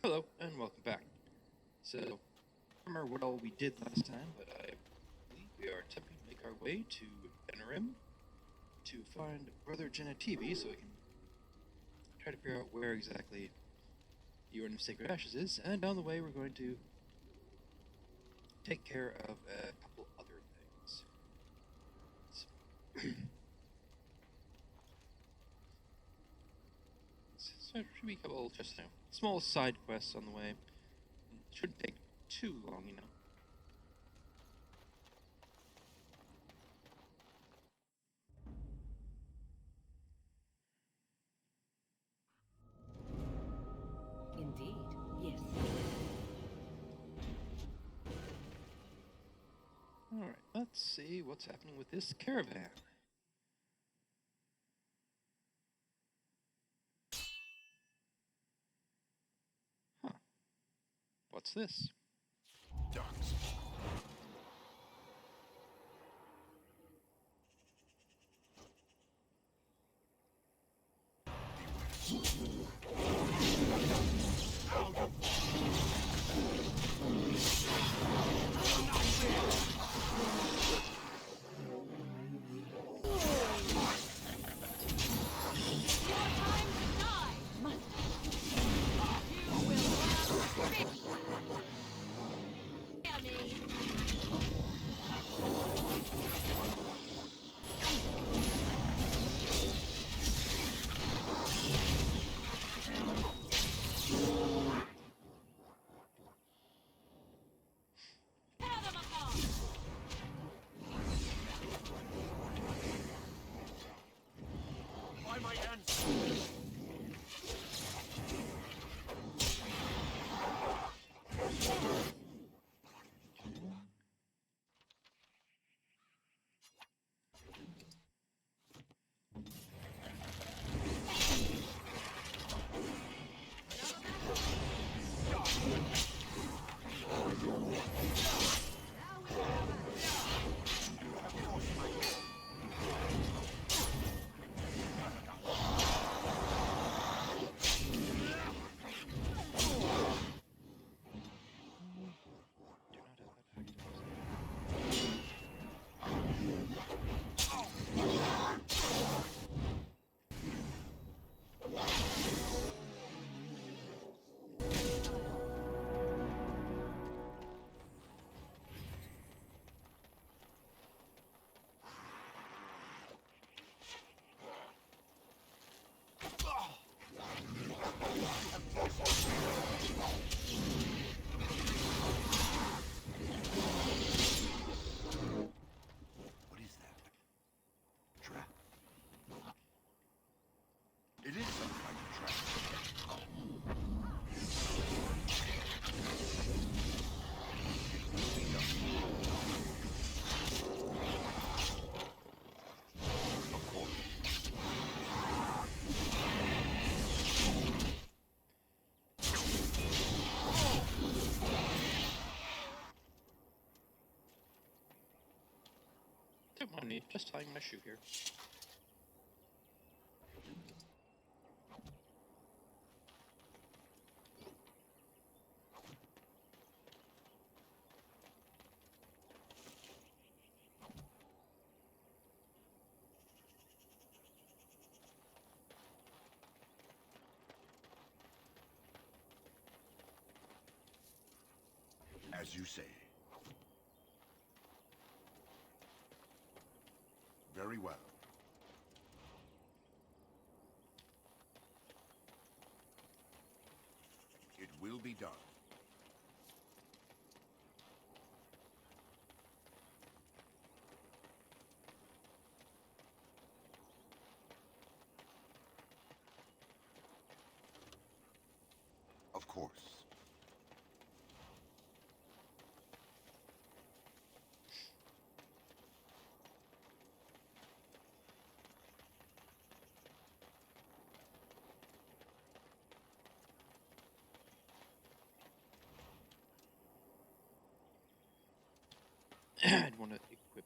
Hello, and welcome back. So, I don't remember what all we did last time, but I believe we are attempting to make our way to Benarim to find Brother Genetivi so we can try to figure out where exactly the Urn of Sacred Ashes is, and down the way we're going to take care of a couple other things. So it should be a couple just small side quests on the way. It shouldn't take too long, you know. Indeed, yes. Alright, let's see what's happening with this caravan. Huh. What's this? Ducks. By my hands. Do not have that active. What is that? Trap. It is some kind of trap. Of course. Don't mind me, just tying my shoe here. As you say. Very well. It will be done. Of course. I'd want to equip.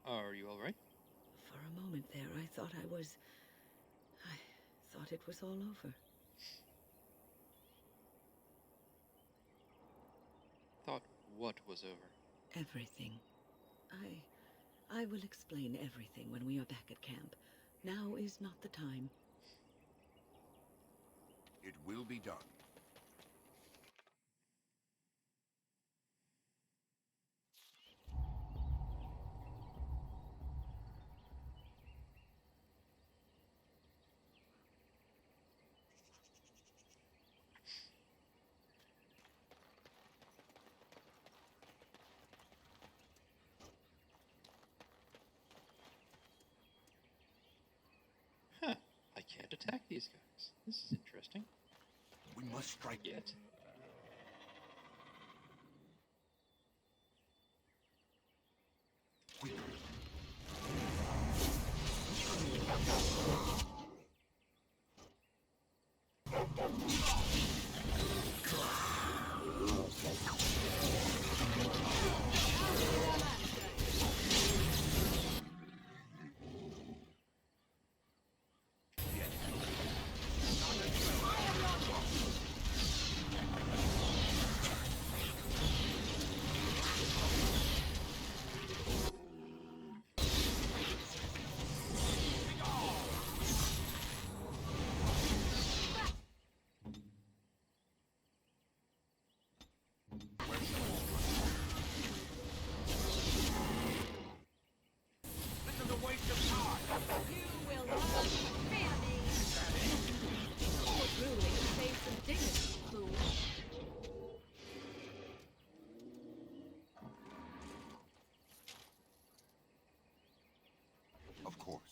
Are you all right? For a moment there, I thought I thought it was all over. Thought what was over? Everything. I will explain everything when we are back at camp. Now is not the time. It will be done. Huh. I can't attack these guys. This is interesting. We must strike Yet. quickly. This is a waste of time. You will not fear me. Your ruling saves some dignity, fool. Of course.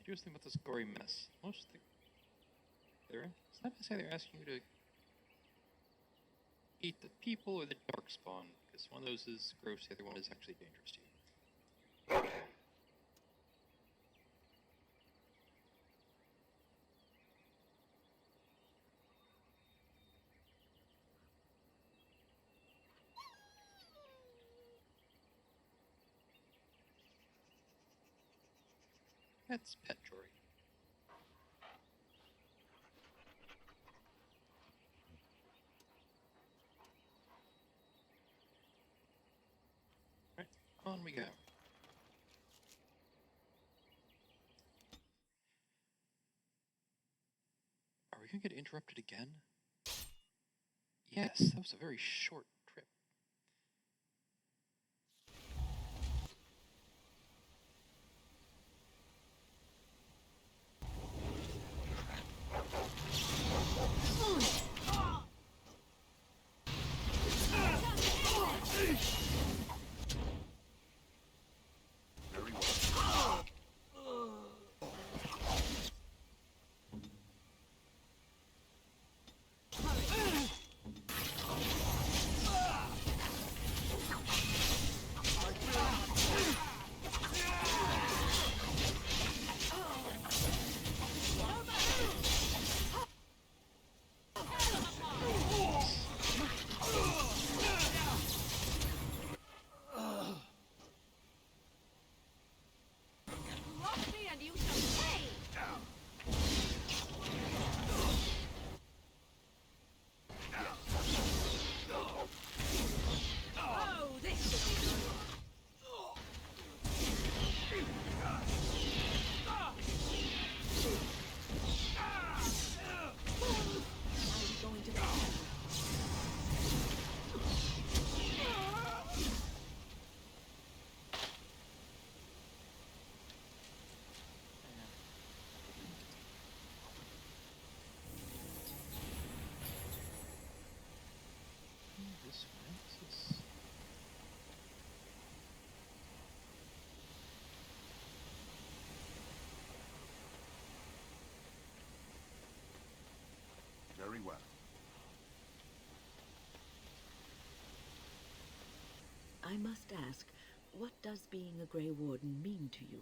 Here's the thing about this gory mess. Most of it's not to say they're asking you to eat the people or the darkspawn, because one of those is gross, the other one is actually dangerous to you. That's pet Jory. Right, on we go. Are we gonna get interrupted again? Yes, that was a very short trip. Very well. I must ask, what does being a Grey Warden mean to you?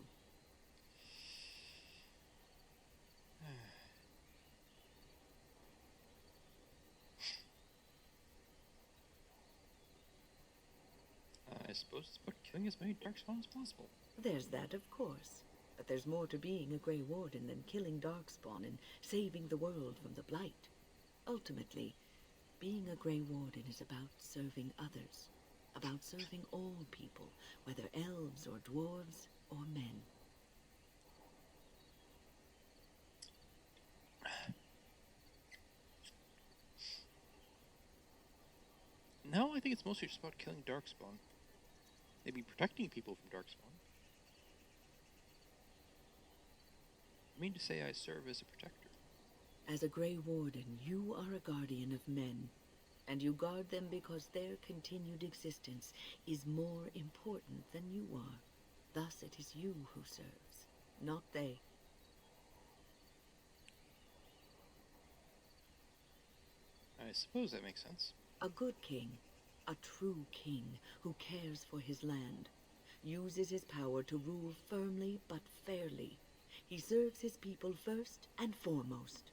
I suppose it's about killing as many darkspawn as possible. There's that, of course. But there's more to being a Grey Warden than killing Darkspawn and saving the world from the Blight. Ultimately, being a Grey Warden is about serving others. About serving all people, whether elves or dwarves or men. No, I think it's mostly just about killing darkspawn. Maybe protecting people from darkspawn. I mean to say I serve as a protector. As a Grey Warden, you are a guardian of men, and you guard them because their continued existence is more important than you are. Thus it is you who serves, not they. I suppose that makes sense. A good king, a true king who cares for his land, uses his power to rule firmly but fairly. He serves his people first and foremost.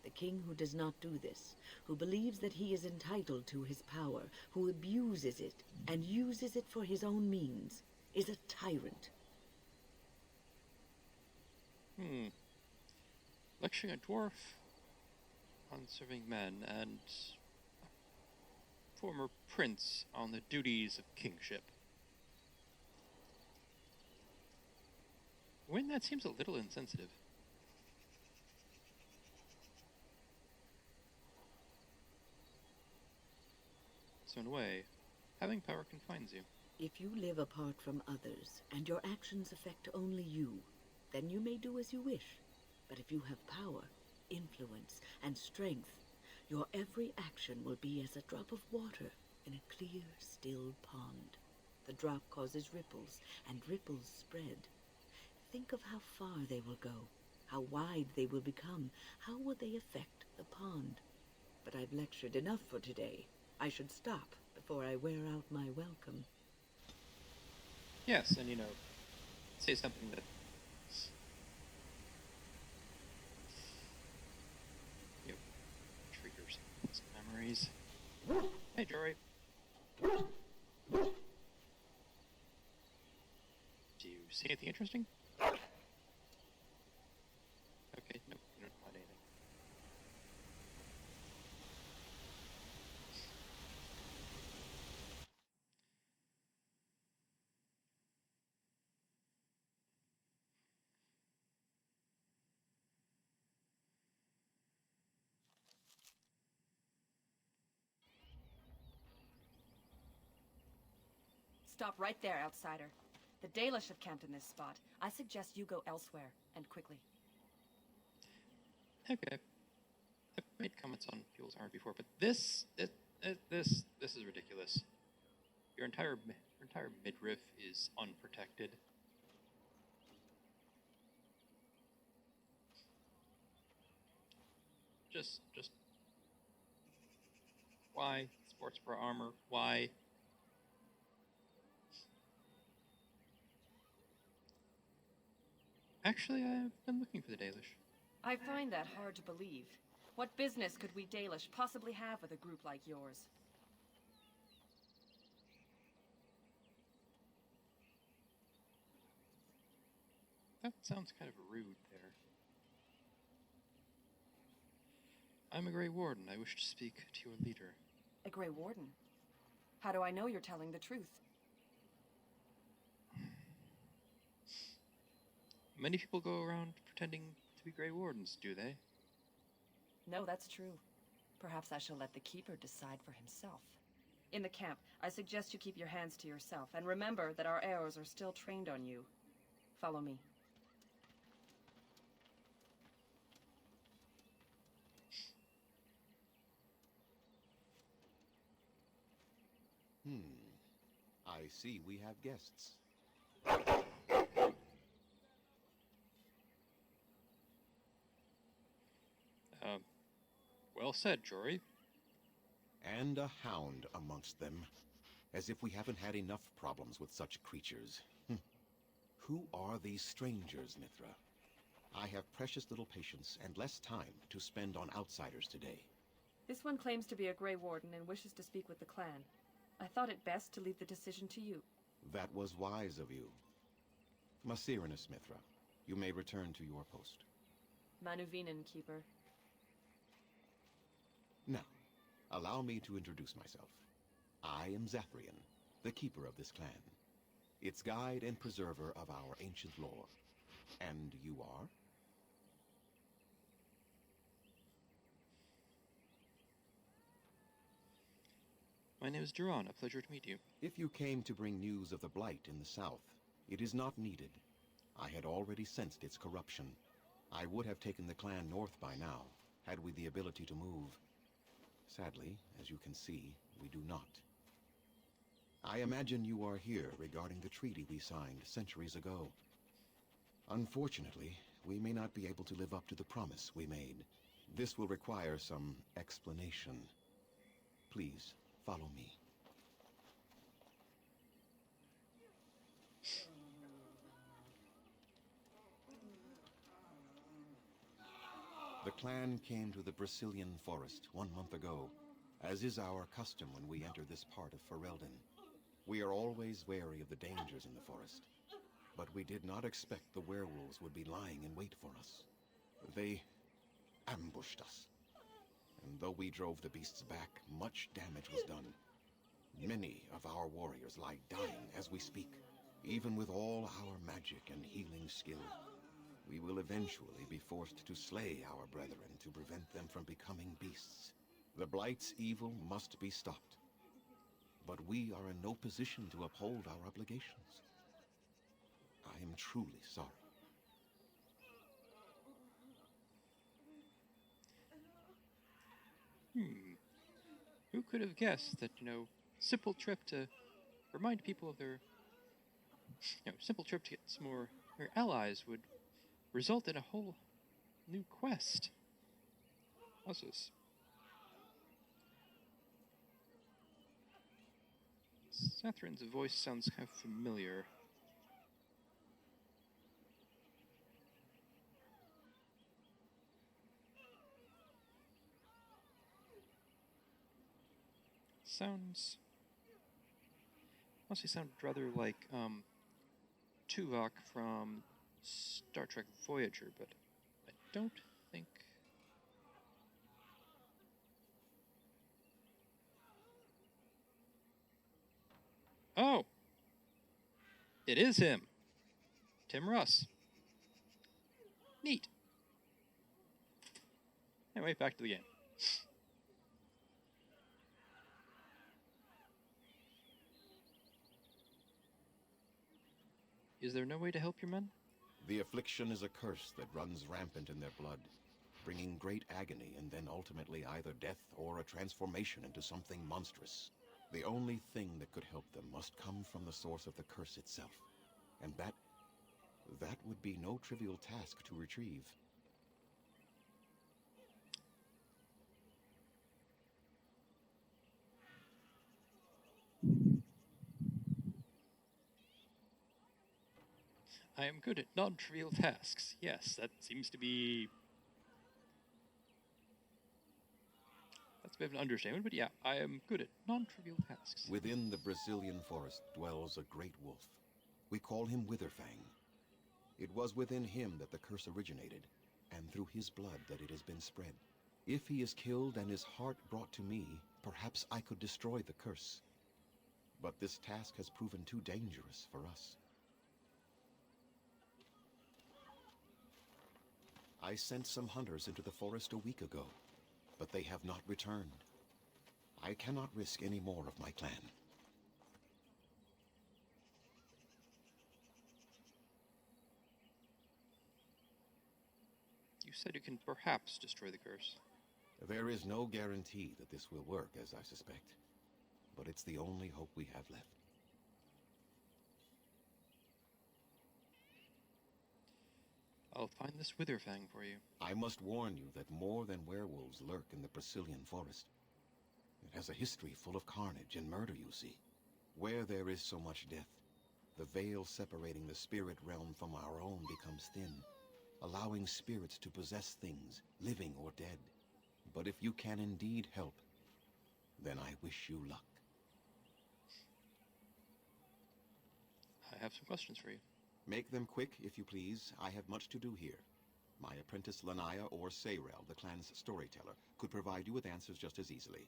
The king who does not do this, who believes that he is entitled to his power, who abuses it and uses it for his own means, is a tyrant. Lecturing a dwarf on serving men and a former prince on the duties of kingship. When that seems a little insensitive. So in a way, having power confines you. If you live apart from others, and your actions affect only you, then you may do as you wish. But if you have power, influence, and strength, your every action will be as a drop of water in a clear, still pond. The drop causes ripples, and ripples spread. Think of how far they will go, how wide they will become, how will they affect the pond. But I've lectured enough for today. I should stop before I wear out my welcome. Yes, and say something that triggers pleasant memories. Hey, Jory. Do you see anything interesting? Okay, nope, you don't find anything. Stop right there, outsider. The Dalish have camped in this spot. I suggest you go elsewhere, and quickly. Okay. I've made comments on people's armor before, but this is ridiculous. Your entire midriff is unprotected. Just why sports bra armor? Why? Actually, I've been looking for the Dalish. I find that hard to believe. What business could we Dalish possibly have with a group like yours? That sounds kind of rude there. I'm a Grey Warden. I wish to speak to your leader. A Grey Warden? How do I know you're telling the truth? Many people go around pretending to be Grey Wardens, do they? No, that's true. Perhaps I shall let the Keeper decide for himself. In the camp, I suggest you keep your hands to yourself, and remember that our arrows are still trained on you. Follow me. I see we have guests. Well said, Jory. And a hound amongst them. As if we haven't had enough problems with such creatures. Who are these strangers, Mithra? I have precious little patience and less time to spend on outsiders today. This one claims to be a Grey Warden and wishes to speak with the clan. I thought it best to leave the decision to you. That was wise of you. Masirinus, Mithra, you may return to your post. Manuvinen, Keeper. Now, allow me to introduce myself. I am Zathrian, the keeper of this clan, its guide and preserver of our ancient lore. And you are? My name is Duran. A pleasure to meet you. If you came to bring news of the Blight in the south, it is not needed. I had already sensed its corruption. I would have taken the clan north by now, had we the ability to move. Sadly, as you can see, we do not. I imagine you are here regarding the treaty we signed centuries ago. Unfortunately, we may not be able to live up to the promise we made. This will require some explanation. Please, follow me. The clan came to the Brazilian forest 1 month ago, as is our custom when we enter this part of Ferelden. We are always wary of the dangers in the forest, but we did not expect the werewolves would be lying in wait for us. They ambushed us, and though we drove the beasts back, much damage was done. Many of our warriors lie dying as we speak. Even with all our magic and healing skill, we will eventually be forced to slay our brethren to prevent them from becoming beasts. The Blight's evil must be stopped. But we are in no position to uphold our obligations. I am truly sorry. Who could have guessed that, simple trip to remind people of their, simple trip to get some more their allies would result in a whole new quest. Also, Sathrin's voice sounds kind of familiar. Honestly sounded rather like, Tuvok from Star Trek Voyager, but I don't think... Oh! It is him! Tim Russ. Neat. Anyway, back to the game. Is there no way to help your men? The affliction is a curse that runs rampant in their blood, bringing great agony and then ultimately either death or a transformation into something monstrous. The only thing that could help them must come from the source of the curse itself, and that would be no trivial task to retrieve. I am good at non-trivial tasks. Yes, that seems to be... That's a bit of an understatement, but yeah, I am good at non-trivial tasks. Within the Brazilian forest dwells a great wolf. We call him Witherfang. It was within him that the curse originated, and through his blood that it has been spread. If he is killed and his heart brought to me, perhaps I could destroy the curse. But this task has proven too dangerous for us. I sent some hunters into the forest a week ago, but they have not returned. I cannot risk any more of my clan. You said you can perhaps destroy the curse. There is no guarantee that this will work, as I suspect, but it's the only hope we have left. I'll find this Witherfang for you. I must warn you that more than werewolves lurk in the Brazilian forest. It has a history full of carnage and murder, you see. Where there is so much death, the veil separating the spirit realm from our own becomes thin, allowing spirits to possess things, living or dead. But if you can indeed help, then I wish you luck. I have some questions for you. Make them quick, if you please. I have much to do here. My apprentice Lanaya or Sayrel, the clan's storyteller, could provide you with answers just as easily.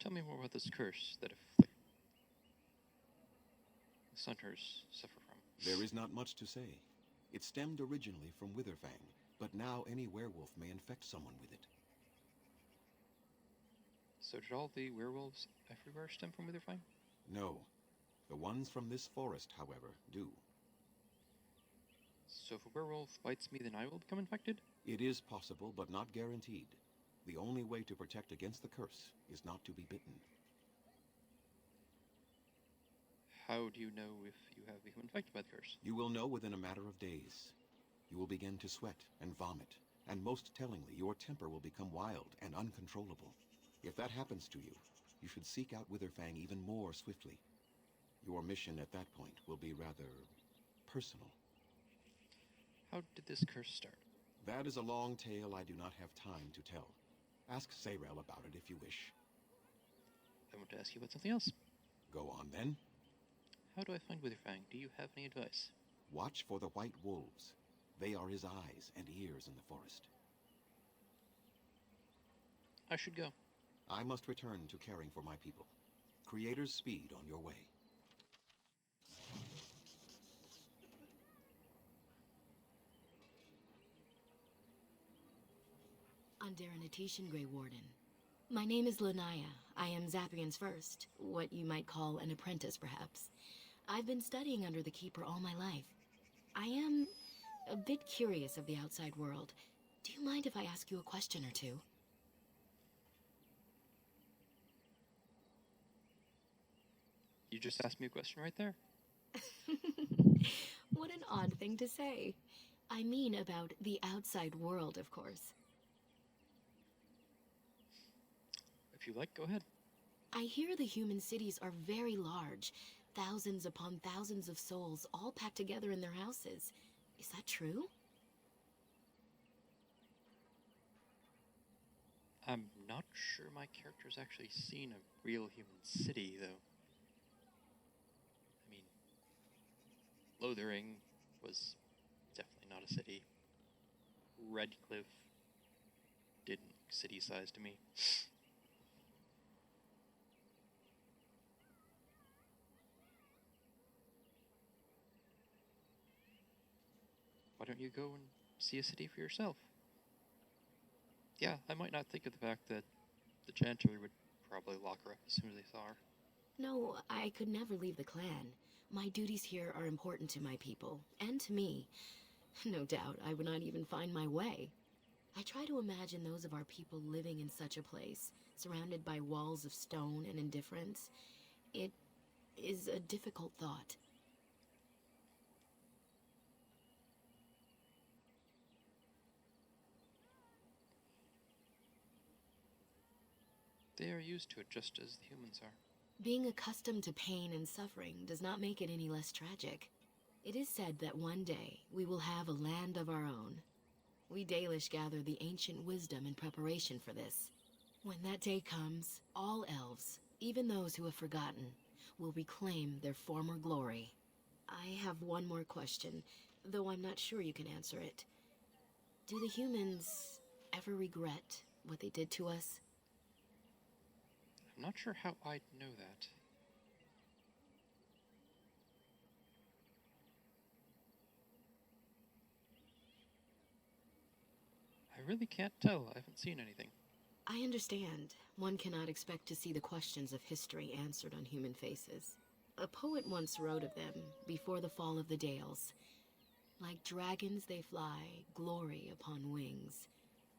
Tell me more about this curse that the Sunhunters suffer from. There is not much to say. It stemmed originally from Witherfang, but now any werewolf may infect someone with it. So did all the werewolves everywhere stem from Witherfang? No. The ones from this forest, however, do. So if a werewolf bites me, then I will become infected? It is possible, but not guaranteed. The only way to protect against the curse is not to be bitten. How do you know if you have become infected by the curse? You will know within a matter of days. You will begin to sweat and vomit, and most tellingly, your temper will become wild and uncontrollable. If that happens to you, you should seek out Witherfang even more swiftly. Your mission at that point will be rather personal. How did this curse start? That is a long tale I do not have time to tell. Ask Sayrel about it if you wish. I want to ask you about something else. Go on then. How do I find Witherfang? Do you have any advice? Watch for the white wolves. They are his eyes and ears in the forest. I should go. I must return to caring for my people. Creator's speed on your way. Underanitation, Grey Warden. My name is Lanaya. I am Zapian's first, what you might call an apprentice, perhaps. I've been studying under the Keeper all my life. I am a bit curious of the outside world. Do you mind if I ask you a question or two? You just asked me a question right there. What an odd thing to say. I mean about the outside world, of course. If you like, go ahead. I hear the human cities are very large, thousands upon thousands of souls all packed together in their houses. Is that true? I'm not sure my character's actually seen a real human city, though. I mean, Lothering was definitely not a city. Redcliffe didn't look city-sized to me. Why don't you go and see a city for yourself? Yeah, I might not think of the fact that the Chancery would probably lock her up as soon as they saw her. No, I could never leave the clan. My duties here are important to my people, and to me. No doubt, I would not even find my way. I try to imagine those of our people living in such a place, surrounded by walls of stone and indifference. It is a difficult thought. They are used to it just as the humans are. Being accustomed to pain and suffering does not make it any less tragic. It is said that one day we will have a land of our own. We Dalish gather the ancient wisdom in preparation for this. When that day comes, all elves, even those who have forgotten, will reclaim their former glory. I have one more question, though I'm not sure you can answer it. Do the humans ever regret what they did to us? I'm not sure how I'd know that. I really can't tell. I haven't seen anything. I understand. One cannot expect to see the questions of history answered on human faces. A poet once wrote of them before the fall of the Dales. Like dragons they fly, glory upon wings.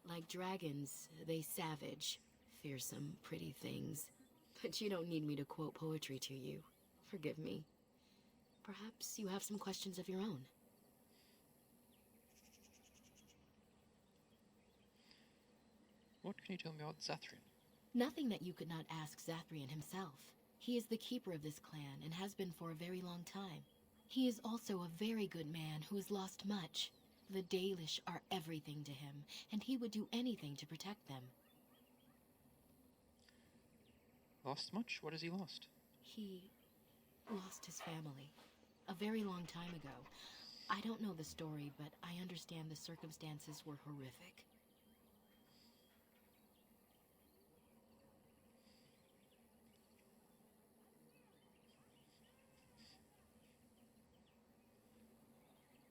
Like dragons, they savage, fearsome, pretty things. But you don't need me to quote poetry to you. Forgive me. Perhaps you have some questions of your own. What can you tell me about Zathrian? Nothing that you could not ask Zathrian himself. He is the keeper of this clan and has been for a very long time. He is also a very good man who has lost much. The Dalish are everything to him, and he would do anything to protect them. Lost much? What has he lost? He lost his family a very long time ago. I don't know the story, but I understand the circumstances were horrific.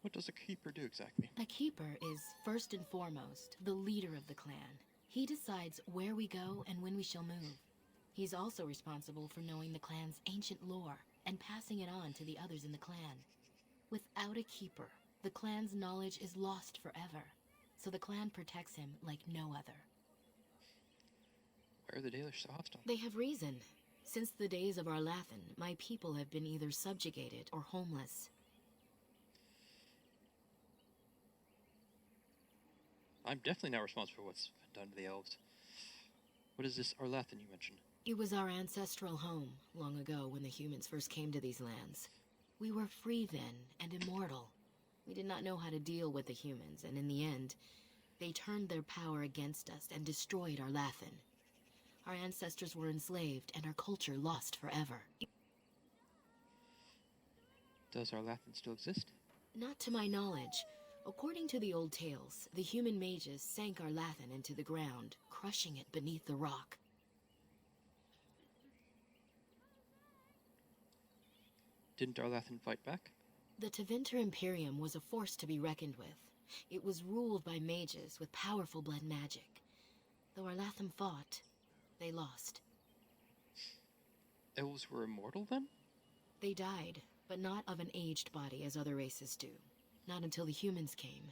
What does a keeper do exactly? A keeper is, first and foremost, the leader of the clan. He decides where we go and when we shall move. He's also responsible for knowing the clan's ancient lore and passing it on to the others in the clan. Without a keeper, the clan's knowledge is lost forever, so the clan protects him like no other. Why are the Dalish so hostile? They have reason. Since the days of Arlathan, my people have been either subjugated or homeless. I'm definitely not responsible for what's been done to the elves. What is this Arlathan you mentioned? It was our ancestral home, long ago when the humans first came to these lands. We were free then, and immortal. We did not know how to deal with the humans, and in the end, they turned their power against us and destroyed Arlathan. Our ancestors were enslaved, and our culture lost forever. Does Arlathan still exist? Not to my knowledge. According to the old tales, the human mages sank Arlathan into the ground, crushing it beneath the rock. Didn't Arlathan fight back? The Tevinter Imperium was a force to be reckoned with. It was ruled by mages with powerful blood magic. Though Arlathan fought, they lost. Elves were immortal then? They died, but not of an aged body as other races do. Not until the humans came.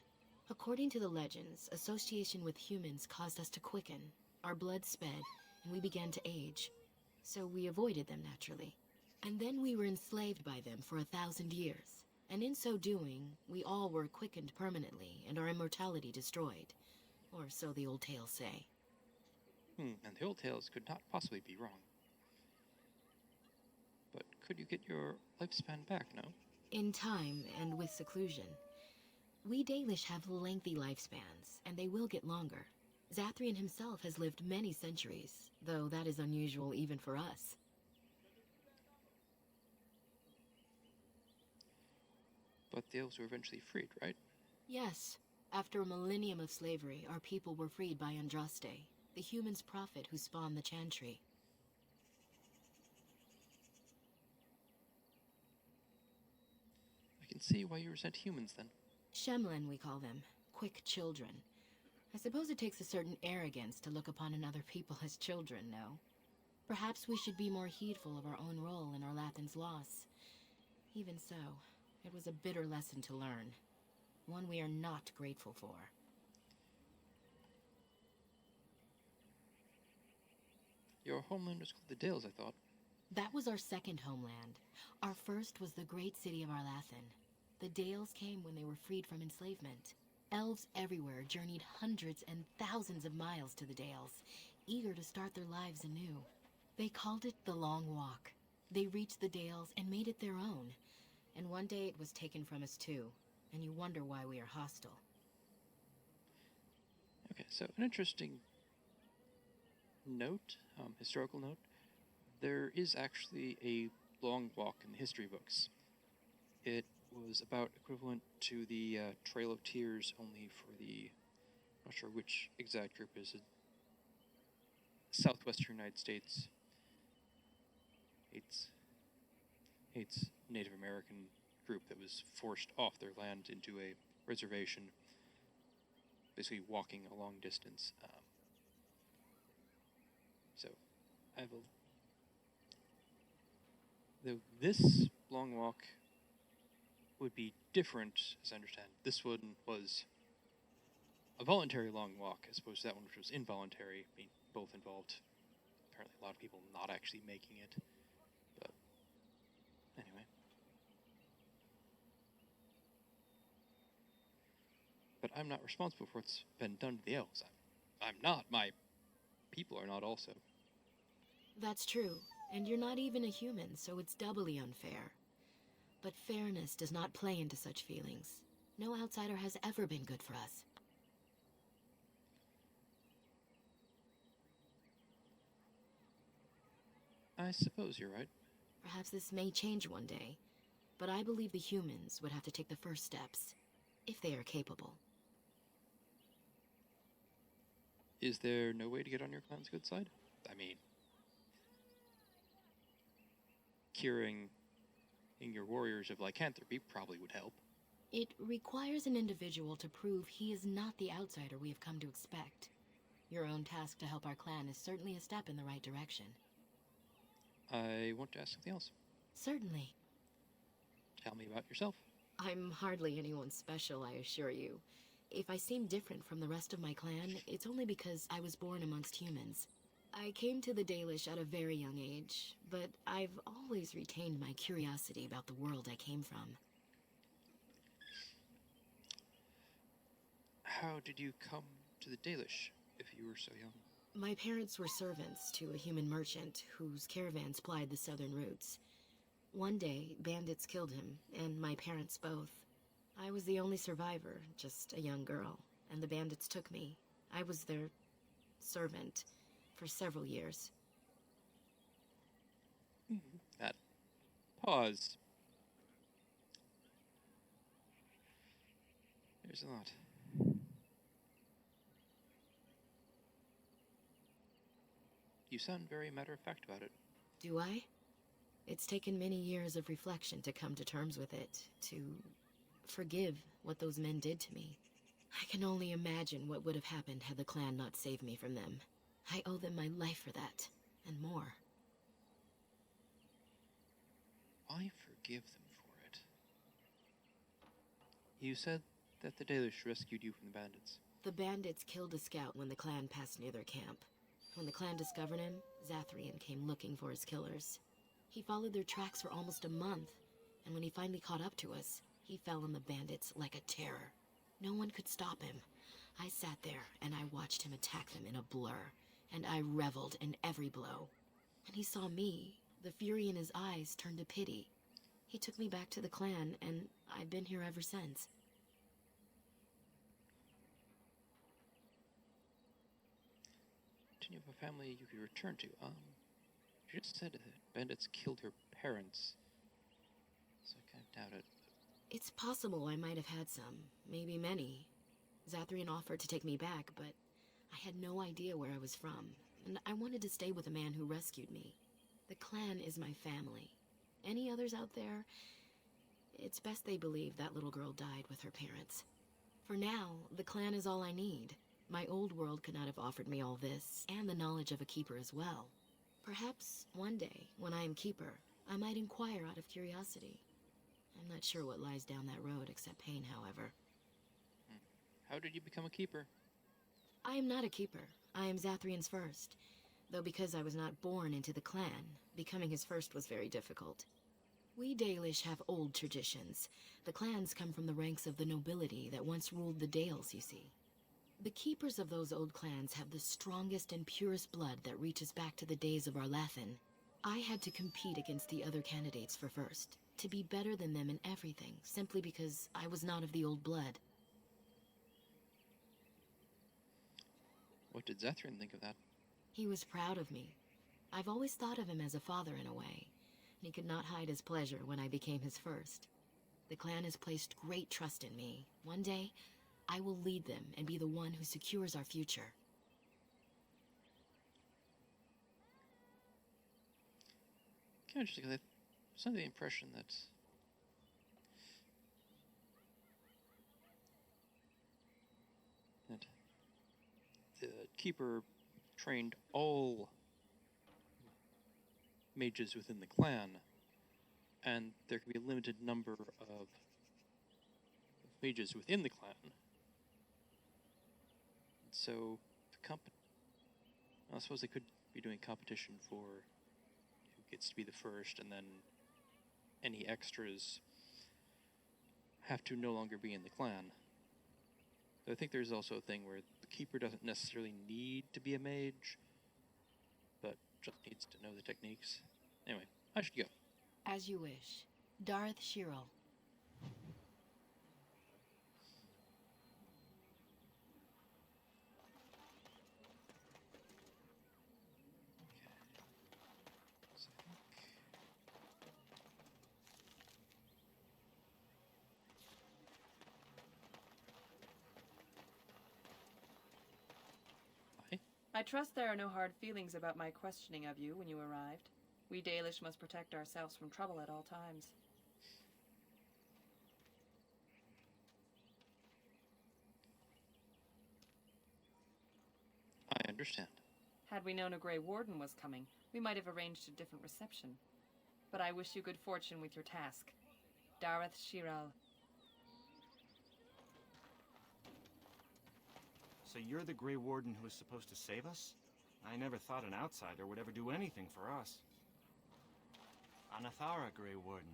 According to the legends, association with humans caused us to quicken. Our blood sped, and we began to age. So we avoided them naturally. And then we were enslaved by them for 1,000 years. And in so doing, we all were quickened permanently, and our immortality destroyed. Or so the old tales say. And the old tales could not possibly be wrong. But could you get your lifespan back, no? In time, and with seclusion. We Dalish have lengthy lifespans, and they will get longer. Zathrian himself has lived many centuries, though that is unusual even for us. But the elves were eventually freed, right? Yes. After a millennium of slavery, our people were freed by Andraste, the human's prophet who spawned the Chantry. I can see why you resent humans then. Shemlin, we call them. Quick children. I suppose it takes a certain arrogance to look upon another people as children, no? Perhaps we should be more heedful of our own role in Arlathan's loss. Even so, it was a bitter lesson to learn. One we are not grateful for. Your homeland was called the Dales, I thought. That was our second homeland. Our first was the great city of Arlathan. The Dales came when they were freed from enslavement. Elves everywhere journeyed hundreds and thousands of miles to the Dales, eager to start their lives anew. They called it the Long Walk. They reached the Dales and made it their own. And one day it was taken from us too, and you wonder why we are hostile. Okay, so an interesting note, historical note. There is actually a long walk in the history books. It was about equivalent to the Trail of Tears, only for the, I'm not sure which exact group is it, southwestern United States. It's Native American group that was forced off their land into a reservation, basically walking a long distance. So, I have this long walk would be different, as I understand. This one was a voluntary long walk, as opposed to that one which was involuntary. I mean, both involved apparently a lot of people not actually making it. But anyway. But I'm not responsible for what's been done to the elves. I'm not. My people are not also. That's true, and you're not even a human, so it's doubly unfair. But fairness does not play into such feelings. No outsider has ever been good for us. I suppose you're right. Perhaps this may change one day, but I believe the humans would have to take the first steps, if they are capable. Is there no way to get on your clan's good side? I mean, curing in your warriors of lycanthropy probably would help. It requires an individual to prove he is not the outsider we have come to expect. Your own task to help our clan is certainly a step in the right direction. I want to ask something else. Certainly. Tell me about yourself. I'm hardly anyone special, I assure you. If I seem different from the rest of my clan, it's only because I was born amongst humans. I came to the Dalish at a very young age, but I've always retained my curiosity about the world I came from. How did you come to the Dalish, if you were so young? My parents were servants to a human merchant whose caravans plied the southern routes. One day, bandits killed him, and my parents both. I was the only survivor, just a young girl, and the bandits took me. I was their servant for several years. That pause. There's a lot. You sound very matter-of-fact about it. Do I? It's taken many years of reflection to come to terms with it, to forgive what those men did to me. I can only imagine what would have happened had the clan not saved me from them. I owe them my life for that, and more. I forgive them for it. You said that the Dalish rescued you from the bandits. The bandits killed a scout when the clan passed near their camp. When the clan discovered him, Zathrian came looking for his killers. He followed their tracks for almost a month, and when he finally caught up to us, he fell on the bandits like a terror. No one could stop him. I sat there, and I watched him attack them in a blur, and I reveled in every blow. When he saw me, the fury in his eyes turned to pity. He took me back to the clan, and I've been here ever since. Didn't you have a family you could return to? You just said that bandits killed your parents, so I kind of doubt it. It's possible I might have had some, maybe many. Zathrian offered to take me back, but I had no idea where I was from, and I wanted to stay with the man who rescued me. The clan is my family. Any others out there? It's best they believe that little girl died with her parents. For now, the clan is all I need. My old world could not have offered me all this, and the knowledge of a keeper as well. Perhaps one day, when I am keeper, I might inquire out of curiosity. I'm not sure what lies down that road except pain, however. How did you become a keeper? I am not a keeper. I am Zathrian's first. Though because I was not born into the clan, becoming his first was very difficult. We Dalish have old traditions. The clans come from the ranks of the nobility that once ruled the Dales, you see. The keepers of those old clans have the strongest and purest blood that reaches back to the days of Arlathan. I had to compete against the other candidates for first, to be better than them in everything, simply because I was not of the old blood. What did Zathrian think of that? He was proud of me. I've always thought of him as a father in a way. He could not hide his pleasure when I became his first. The clan has placed great trust in me. One day, I will lead them and be the one who secures our future. Kind of interesting, because I was under the impression that the keeper trained all mages within the clan, and there could be a limited number of mages within the clan. So, I suppose they could be doing competition for who gets to be the first, and then any extras have to no longer be in the clan. But I think there's also a thing where the keeper doesn't necessarily need to be a mage, but just needs to know the techniques. Anyway, I should go. As you wish. Darth Shirel. So I think... Hi. I trust there are no hard feelings about my questioning of you when you arrived. We Dalish must protect ourselves from trouble at all times. I understand. Had we known a Grey Warden was coming, we might have arranged a different reception. But I wish you good fortune with your task. Darth Shiral. So you're the Grey Warden who was supposed to save us? I never thought an outsider would ever do anything for us. Anathara, Grey Warden.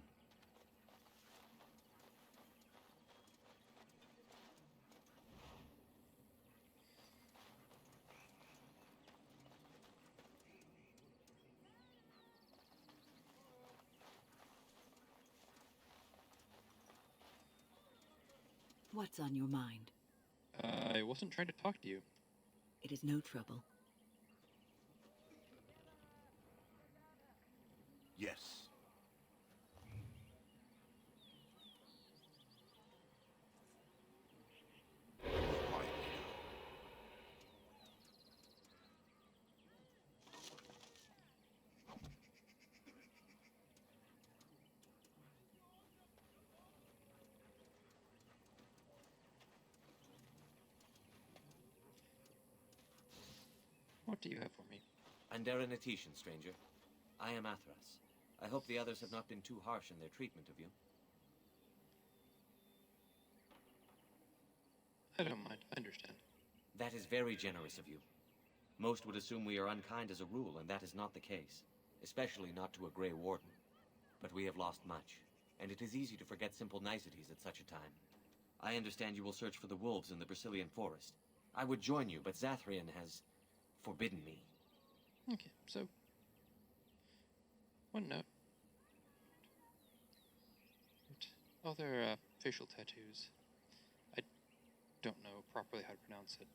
What's on your mind? I wasn't trying to talk to you. It is no trouble. Yes. Quietly What do you have for me? Anderanetician, stranger. I am Athras. I hope the others have not been too harsh in their treatment of you. I don't mind. I understand. That is very generous of you. Most would assume we are unkind as a rule, and that is not the case. Especially not to a Grey Warden. But we have lost much, and it is easy to forget simple niceties at such a time. I understand you will search for the wolves in the Brazilian forest. I would join you, but Zathrian has forbidden me. Okay, so... one note. All their facial tattoos. I don't know properly how to pronounce it.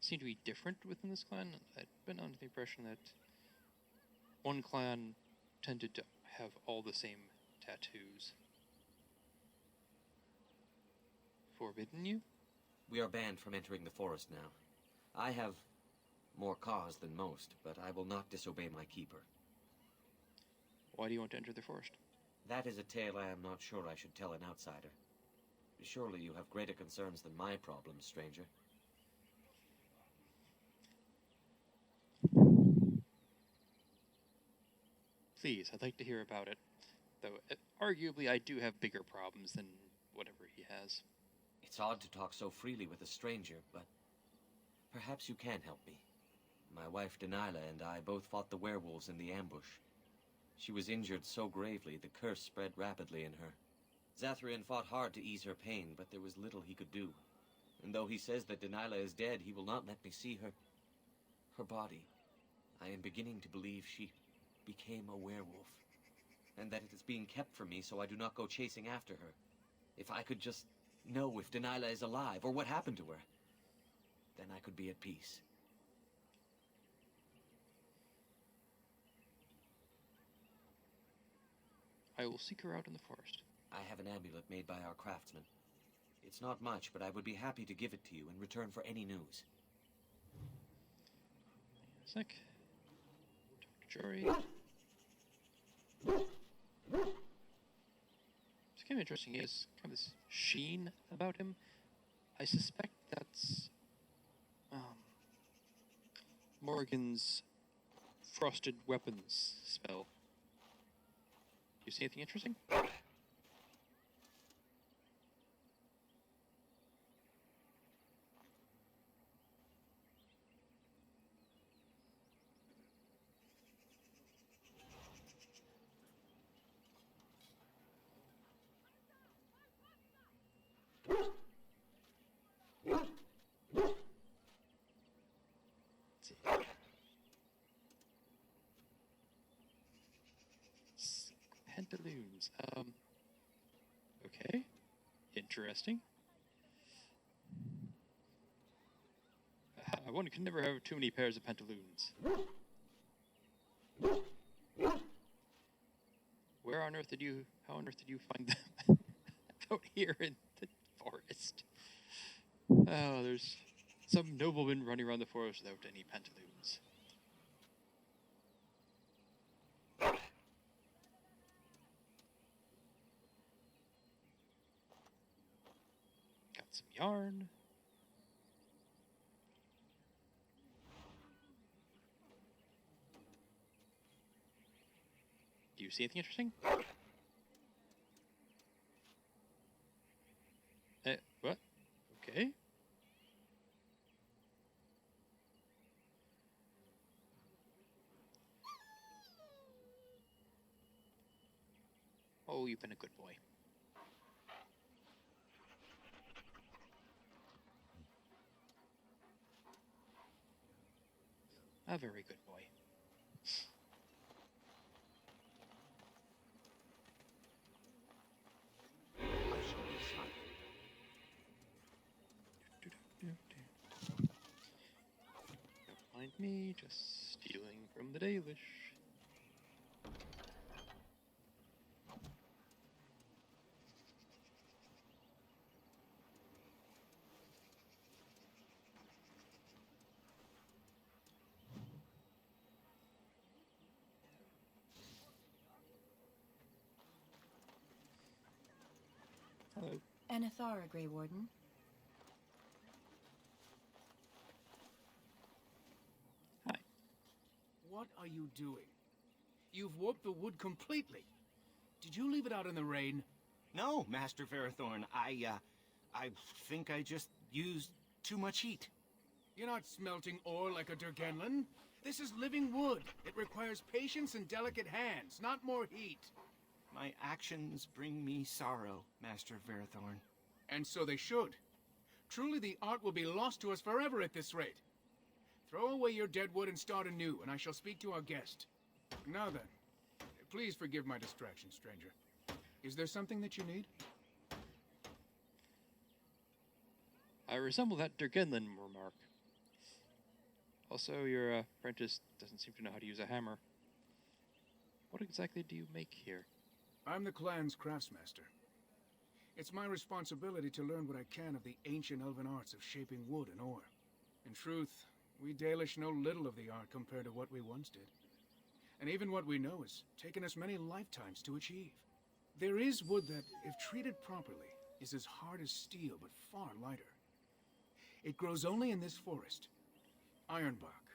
Seem to be different within this clan. I'd been under the impression that one clan tended to have all the same tattoos. Forbidden you? We are banned from entering the forest now. I have more cause than most, but I will not disobey my keeper. Why do you want to enter the forest? That is a tale I am not sure I should tell an outsider. Surely you have greater concerns than my problems, stranger. Please, I'd like to hear about it. Though, arguably, I do have bigger problems than whatever he has. It's odd to talk so freely with a stranger, but perhaps you can help me. My wife Delilah and I both fought the werewolves in the ambush. She was injured so gravely, the curse spread rapidly in her. Zathrian fought hard to ease her pain, but there was little he could do. And though he says that Delilah is dead, he will not let me see her body. I am beginning to believe she became a werewolf, and that it is being kept from me so I do not go chasing after her. If I could just know if Delilah is alive, or what happened to her, then I could be at peace. I will seek her out in the forest. I have an amulet made by our craftsman. It's not much, but I would be happy to give it to you in return for any news. A sec. Talk to Jory. It's kind of interesting. He has kind of this sheen about him. I suspect that's Morgan's frosted weapons spell. You see anything interesting? Let's see. Pantaloons. Okay. Interesting. One can never have too many pairs of pantaloons. How on earth did you find them out here in the forest? Oh, there's some nobleman running around the forest without any pantaloons. Got some yarn. Do you see anything interesting? What? Okay. Oh, you've been a good boy. A very good boy. Don't mind me, just stealing from the Dalish. Hello. Anathara, Grey Warden. Hi. What are you doing? You've warped the wood completely. Did you leave it out in the rain? No, Master Ferrothorn. I think I just used too much heat. You're not smelting ore like a Durgenlin. This is living wood. It requires patience and delicate hands, not more heat. My actions bring me sorrow, Master Ferrothorn. And so they should. Truly, the art will be lost to us forever at this rate. Throw away your dead wood and start anew, and I shall speak to our guest. Now then, please forgive my distraction, stranger. Is there something that you need? I resemble that Durgenlin remark. Also, your apprentice doesn't seem to know how to use a hammer. What exactly do you make here? I'm the clan's craftsmaster. It's my responsibility to learn what I can of the ancient elven arts of shaping wood and ore. In truth, we Dalish know little of the art compared to what we once did. And even what we know has taken us many lifetimes to achieve. There is wood that, if treated properly, is as hard as steel but far lighter. It grows only in this forest, Ironbark.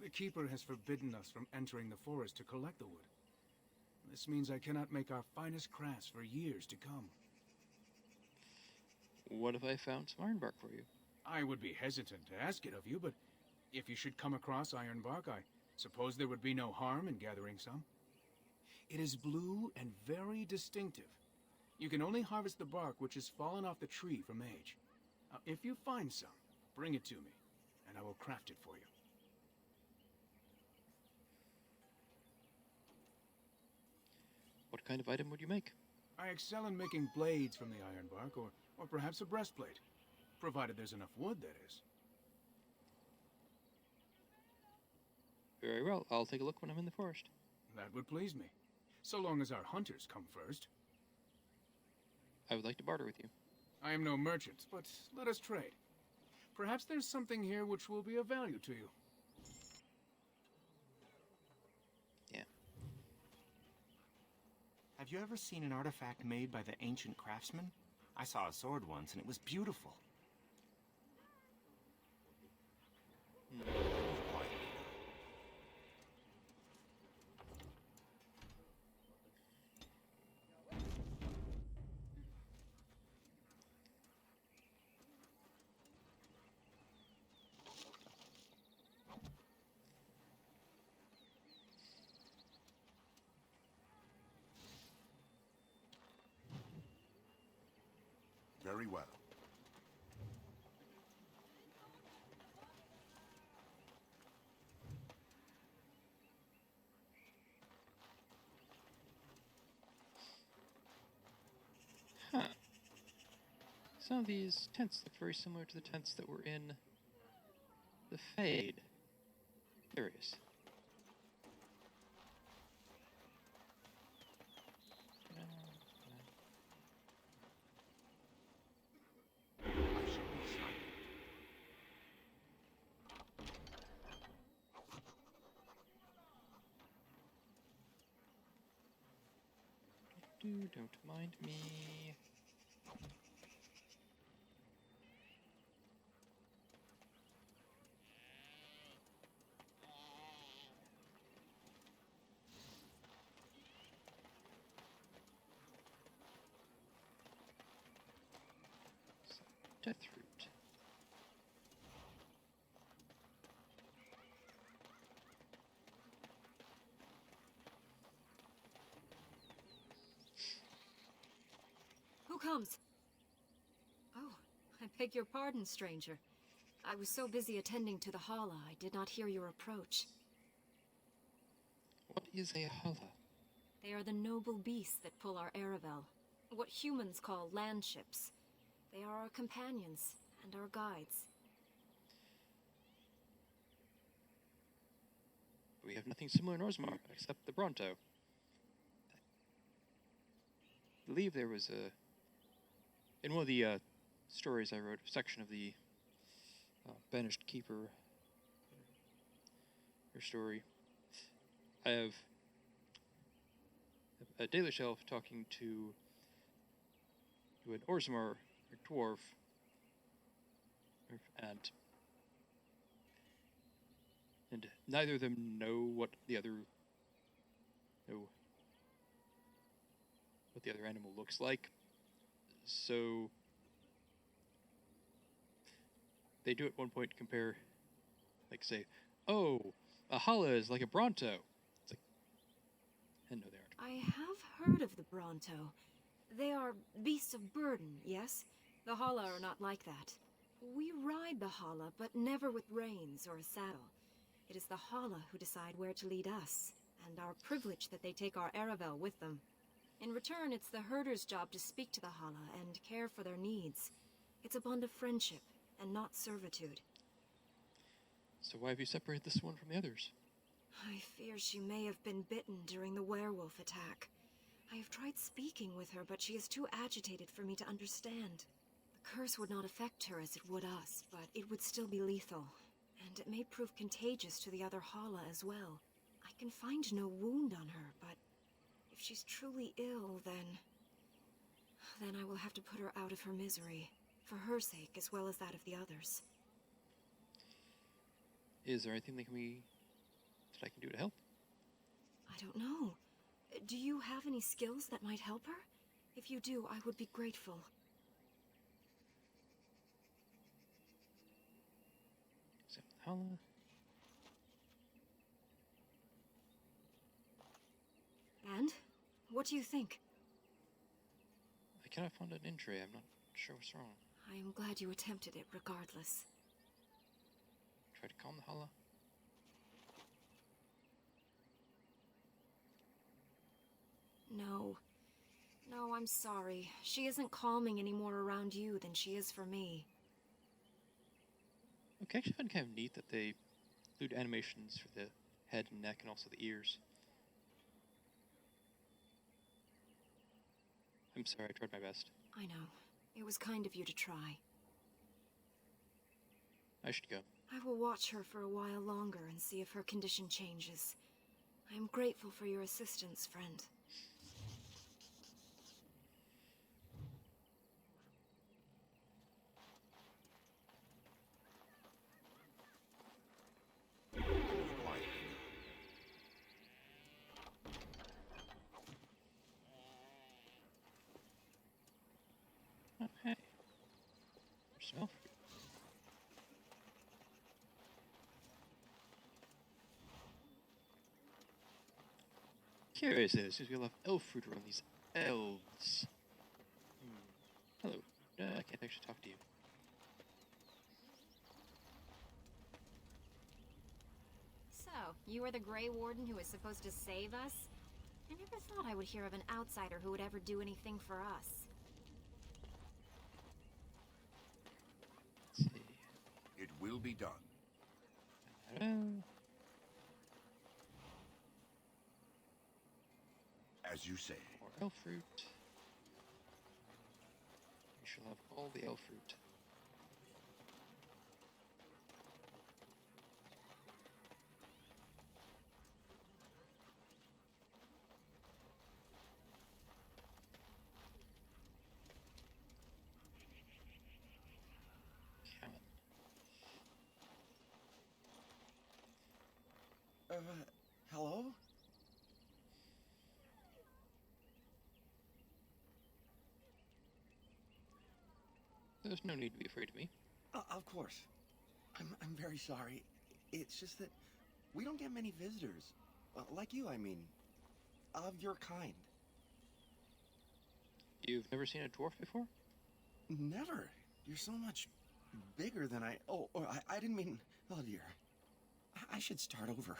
The Keeper has forbidden us from entering the forest to collect the wood. This means I cannot make our finest crafts for years to come. What if I found some ironbark for you? I would be hesitant to ask it of you, but if you should come across Ironbark, I suppose there would be no harm in gathering some. It is blue and very distinctive. You can only harvest the bark which has fallen off the tree from age. Now, if you find some, bring it to me, and I will craft it for you. What kind of item would you make? I excel in making blades from the ironbark, or perhaps a breastplate. Provided there's enough wood, that is. Very well, I'll take a look when I'm in the forest. That would please me. So long as our hunters come first. I would like to barter with you. I am no merchant, but let us trade. Perhaps there's something here which will be of value to you. Yeah. Have you ever seen an artifact made by the ancient craftsman? I saw a sword once, and it was beautiful. Very well. Some of these tents look very similar to the tents that were in the Fade. Curious. Don't mind me. Death root. Who comes? Oh, I beg your pardon, stranger. I was so busy attending to the Hala, I did not hear your approach. What is a Hala? They are the noble beasts that pull our Aravel. What humans call land ships. They are our companions and our guides. We have nothing similar in Orzammar except the Bronto. I believe there was a... In one of the stories I wrote, a section of the Banished Keeper, her story, I have a Dalish elf talking to an Orzammar dwarf, and neither of them know what the other animal looks like. So they do at one point compare, like say, "Oh, a Hala is like a Bronto." It's like, and no, they aren't. I have heard of the Bronto. They are beasts of burden, yes? The Hala are not like that. We ride the Hala, but never with reins or a saddle. It is the Hala who decide where to lead us, and our privilege that they take our Aravel with them. In return, it's the herder's job to speak to the Hala and care for their needs. It's a bond of friendship, and not servitude. So why have you separated this one from the others? I fear she may have been bitten during the werewolf attack. I have tried speaking with her, but she is too agitated for me to understand. The curse would not affect her as it would us, but it would still be lethal. And it may prove contagious to the other Hala as well. I can find no wound on her, but if she's truly ill, then I will have to put her out of her misery, for her sake as well as that of the others. Is there anything that I can do to help? I don't know. Do you have any skills that might help her? If you do, I would be grateful. So, Hala. And? What do you think? I cannot find an injury. I'm not sure what's wrong. I am glad you attempted it regardless. Try to calm the Hala. No. No, I'm sorry. She isn't calming any more around you than she is for me. Okay, I actually find it kind of neat that they include animations for the head and neck and also the ears. I'm sorry, I tried my best. I know. It was kind of you to try. I should go. I will watch her for a while longer and see if her condition changes. I am grateful for your assistance, friend. Oh, hey. Smell. Curious, there seems to be a lot of elf fruit around these elves. Hello. I can't actually talk to you. So, you are the Grey Warden who is supposed to save us? I never thought I would hear of an outsider who would ever do anything for us. It will be done. Hello. As you say. More elf fruit. We shall have all the elf fruit. Hello? There's no need to be afraid of me. Of course. I'm very sorry. It's just that we don't get many visitors. Like you, I mean. Of your kind. You've never seen a dwarf before? Never. You're so much bigger than I... Oh, I didn't mean... Oh, dear. I should start over.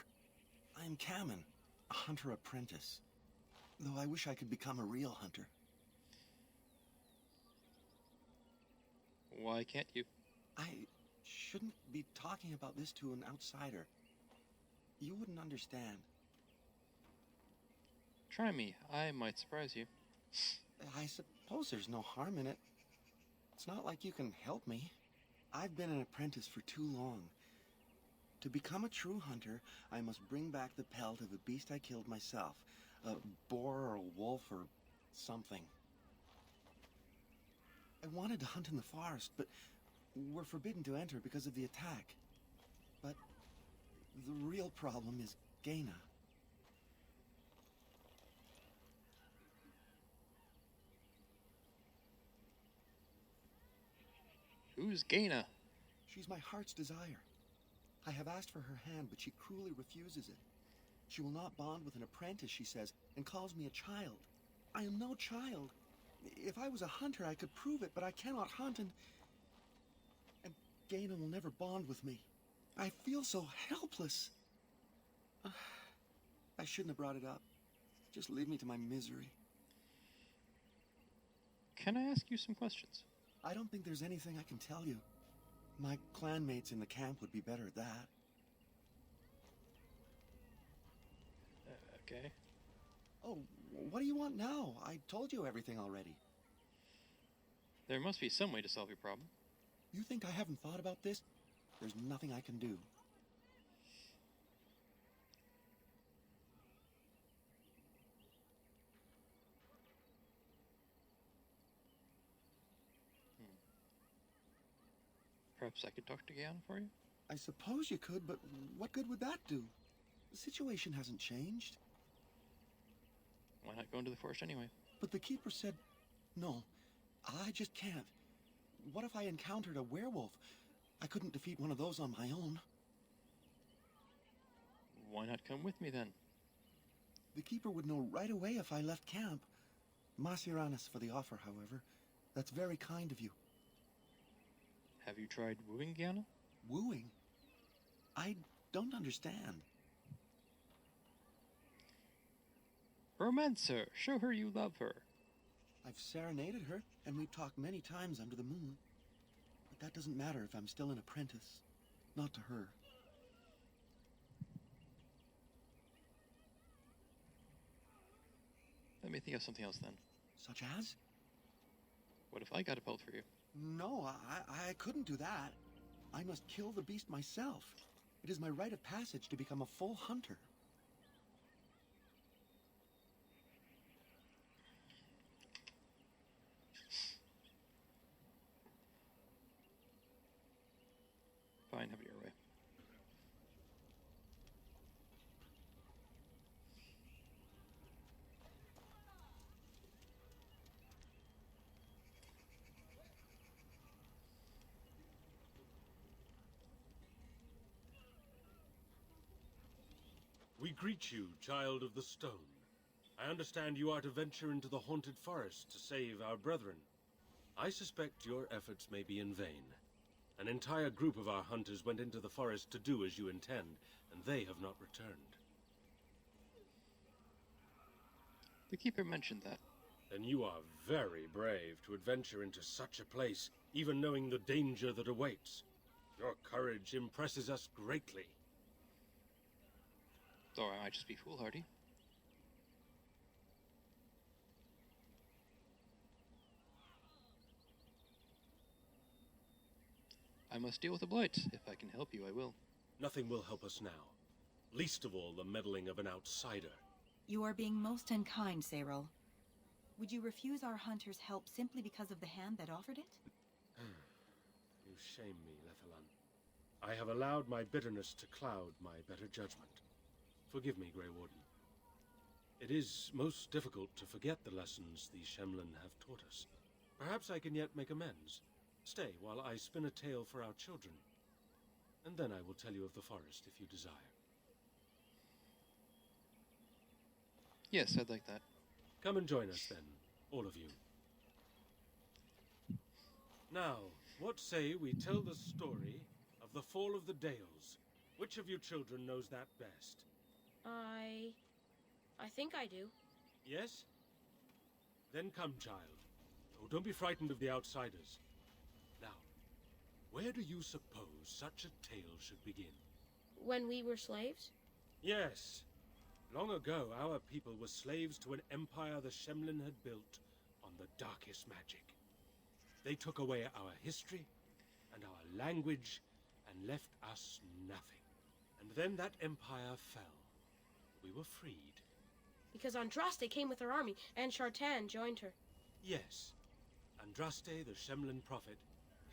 I'm Kamen, a hunter apprentice. Though I wish I could become a real hunter. Why can't you? I shouldn't be talking about this to an outsider. You wouldn't understand. Try me. I might surprise you. I suppose there's no harm in it. It's not like you can help me. I've been an apprentice for too long. To become a true hunter, I must bring back the pelt of a beast I killed myself. A boar or a wolf or something. I wanted to hunt in the forest, but we're forbidden to enter because of the attack. But the real problem is Gaina. Who's Gaina? She's my heart's desire. I have asked for her hand, but she cruelly refuses it. She will not bond with an apprentice, she says, and calls me a child. I am no child. If I was a hunter, I could prove it, but I cannot hunt, and Gaina will never bond with me. I feel so helpless. I shouldn't have brought it up. Just leave me to my misery. Can I ask you some questions? I don't think there's anything I can tell you. My clanmates in the camp would be better at that. Okay. Oh, what do you want now? I told you everything already. There must be some way to solve your problem. You think I haven't thought about this? There's nothing I can do. Perhaps I could talk to Gaon for you? I suppose you could, but what good would that do? The situation hasn't changed. Why not go into the forest anyway? But the keeper said, no, I just can't. What if I encountered a werewolf? I couldn't defeat one of those on my own. Why not come with me then? The keeper would know right away if I left camp. Masiranis for the offer, however. That's very kind of you. Have you tried wooing Gaona? Wooing? I don't understand. Romancer! Show her you love her. I've serenaded her, and we've talked many times under the moon. But that doesn't matter if I'm still an apprentice. Not to her. Let me think of something else then. Such as? What if I got a pelt for you? No, I couldn't do that. I must kill the beast myself. It is my rite of passage to become a full hunter. Fine, have it your way. We greet you, child of the stone. I understand you are to venture into the haunted forest to save our brethren. I suspect your efforts may be in vain. An entire group of our hunters went into the forest to do as you intend, and they have not returned. The keeper mentioned that. Then you are very brave to adventure into such a place, even knowing the danger that awaits. Your courage impresses us greatly. Or I might just be foolhardy. I must deal with the blight. If I can help you, I will. Nothing will help us now. Least of all, the meddling of an outsider. You are being most unkind, Cyril. Would you refuse our hunter's help simply because of the hand that offered it? You shame me, Lethalan. I have allowed my bitterness to cloud my better judgment. Forgive me, Grey Warden. It is most difficult to forget the lessons the Shemlin have taught us. Perhaps I can yet make amends. Stay while I spin a tale for our children, and then I will tell you of the forest if you desire. Yes, I'd like that. Come and join us then, all of you. Now, what say we tell the story of the fall of the Dales? Which of you children knows that best? I think I do. Yes? Then come, child. Oh, don't be frightened of the outsiders. Now, where do you suppose such a tale should begin? When we were slaves? Yes. Long ago, our people were slaves to an empire the Shemlin had built on the darkest magic. They took away our history and our language and left us nothing. And then that empire fell. We were freed. Because Andraste came with her army, and Shartan joined her. Yes. Andraste, the Shemlin prophet,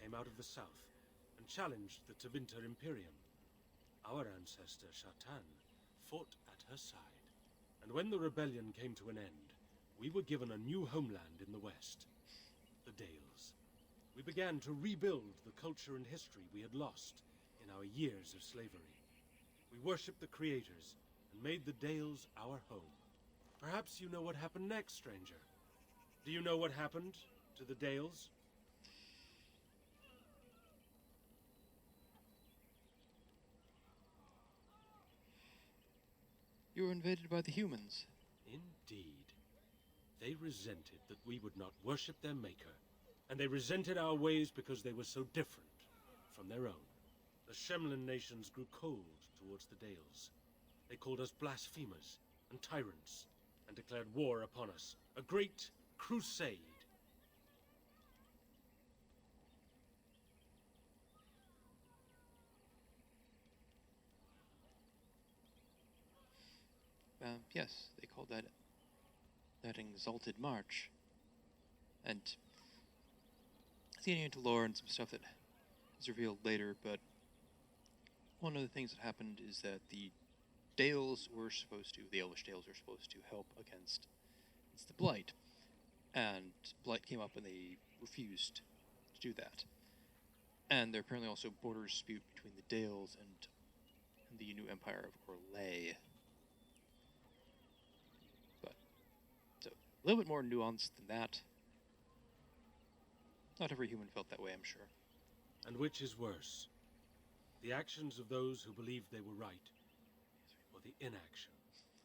came out of the south and challenged the Tevinter Imperium. Our ancestor, Shartan, fought at her side. And when the rebellion came to an end, we were given a new homeland in the west, the Dales. We began to rebuild the culture and history we had lost in our years of slavery. We worshipped the creators and made the Dales our home. Perhaps you know what happened next, stranger. Do you know what happened to the Dales? You were invaded by the humans. Indeed. They resented that we would not worship their maker, and they resented our ways because they were so different from their own. The Shemlin nations grew cold towards the Dales. They called us blasphemers and tyrants, and declared war upon us, a great crusade. Yes, they called that exalted march. And it's getting into lore and some stuff that is revealed later, but one of the things that happened is that the Dales were supposed to, the Elvish Dales were supposed to help against the Blight. And Blight came up and they refused to do that. And there are apparently also border dispute between the Dales and the new empire of Orlais. But, so, a little bit more nuanced than that. Not every human felt that way, I'm sure. And which is worse? The actions of those who believed they were right, or the inaction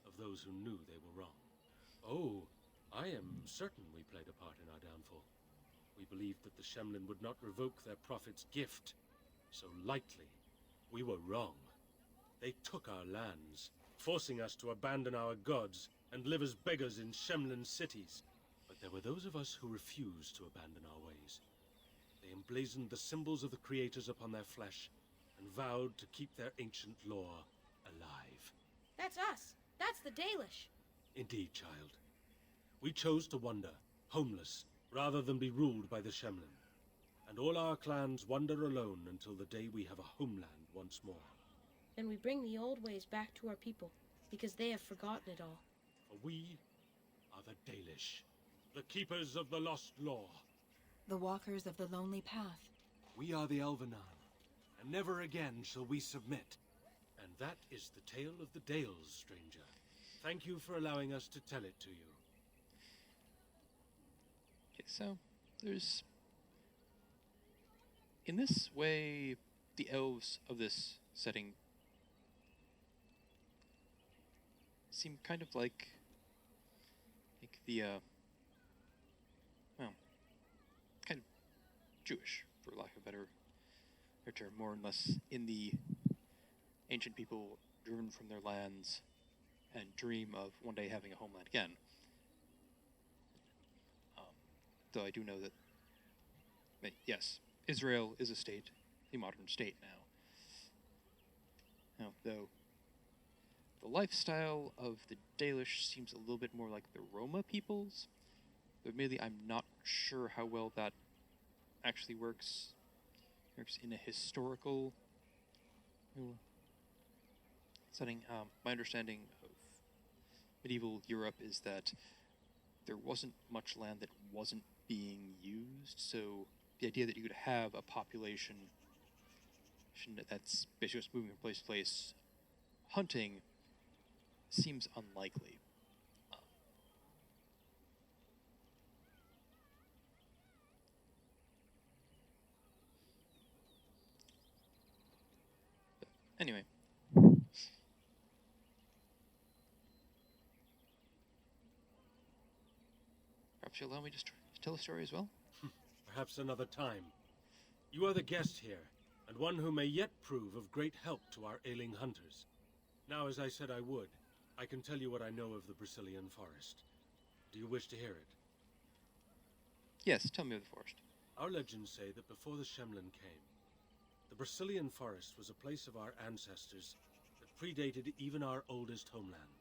of those who knew they were wrong? Oh, I am certain we played a part in our downfall. We believed that the Shemlin would not revoke their prophet's gift so lightly. We were wrong. They took our lands, forcing us to abandon our gods and live as beggars in Shemlin cities. But there were those of us who refused to abandon our ways. They emblazoned the symbols of the creators upon their flesh and vowed to keep their ancient lore alive. That's us. That's the Dalish. Indeed, child. We chose to wander, homeless, rather than be ruled by the Shemlin. And all our clans wander alone until the day we have a homeland once more. And we bring the old ways back to our people, because they have forgotten it all. For we are the Dalish, the keepers of the lost lore. The walkers of the lonely path. We are the Elvenan, and never again shall we submit. And that is the tale of the Dales, stranger. Thank you for allowing us to tell it to you. Okay, so, there's... In this way, the elves of this setting seem kind of like the, well, kind of Jewish, for lack of a better which are more or less in the ancient people driven from their lands and dream of one day having a homeland again. Though I do know that, yes, Israel is a state, a modern state now. Though the lifestyle of the Dalish seems a little bit more like the Roma peoples, but merely I'm not sure how well that actually works in a historical setting. My understanding of medieval Europe is that there wasn't much land that wasn't being used, so the idea that you could have a population that's basically just moving from place to place hunting seems unlikely. Anyway. Perhaps you'll allow me to tell a story as well? Perhaps another time. You are the guest here, and one who may yet prove of great help to our ailing hunters. Now, as I said I would, I can tell you what I know of the Brazilian forest. Do you wish to hear it? Yes, tell me of the forest. Our legends say that before the Shemlin came, the Brazilian forest was a place of our ancestors that predated even our oldest homeland.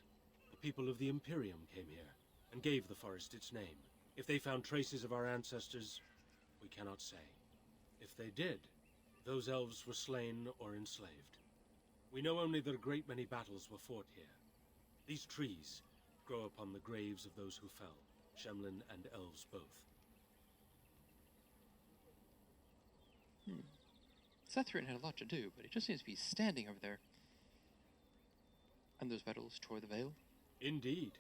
The people of the Imperium came here and gave the forest its name. If they found traces of our ancestors, we cannot say. If they did, those elves were slain or enslaved. We know only that a great many battles were fought here. These trees grow upon the graves of those who fell, Shemlin and elves both. Zethrin had a lot to do, but he just seems to be standing over there. And those battles tore the veil? Indeed.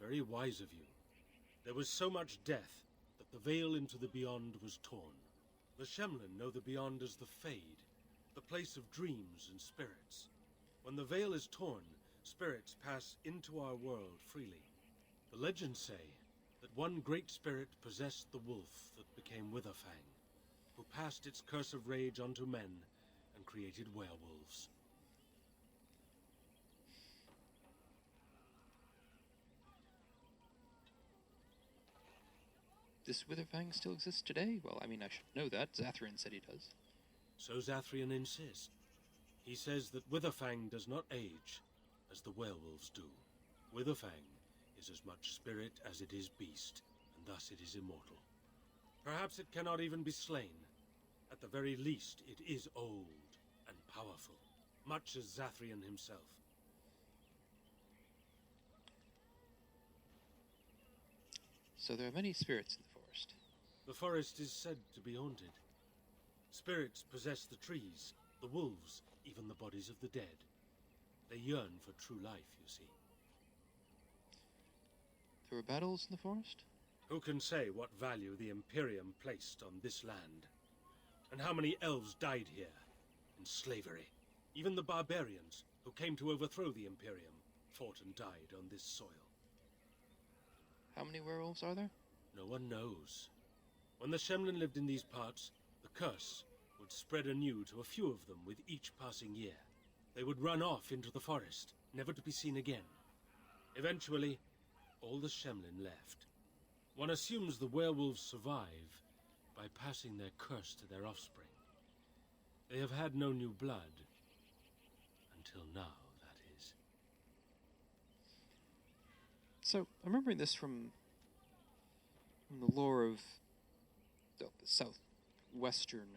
Very wise of you. There was so much death that the veil into the beyond was torn. The Shemlin know the beyond as the Fade, the place of dreams and spirits. When the veil is torn, spirits pass into our world freely. The legends say that one great spirit possessed the wolf that became Witherfang, who passed its curse of rage onto men and created werewolves. This Witherfang still exists today? Well, I mean, I should know that. Zathrin said he does. So Zathrian insists. He says that Witherfang does not age, as the werewolves do. Witherfang is as much spirit as it is beast, and thus it is immortal. Perhaps it cannot even be slain. At the very least, it is old and powerful, much as Zathrian himself. So there are many spirits in the forest. The forest is said to be haunted. Spirits possess the trees, the wolves, even the bodies of the dead. They yearn for true life, you see. There were battles in the forest? Who can say what value the Imperium placed on this land? And how many elves died here, in slavery? Even the barbarians, who came to overthrow the Imperium, fought and died on this soil. How many werewolves are there? No one knows. When the Shemlin lived in these parts, the curse would spread anew to a few of them with each passing year. They would run off into the forest, never to be seen again. Eventually, all the Shemlin left. One assumes the werewolves survive by passing their curse to their offspring. They have had no new blood. Until now, that is. So, I'm remembering this from the lore of the southwestern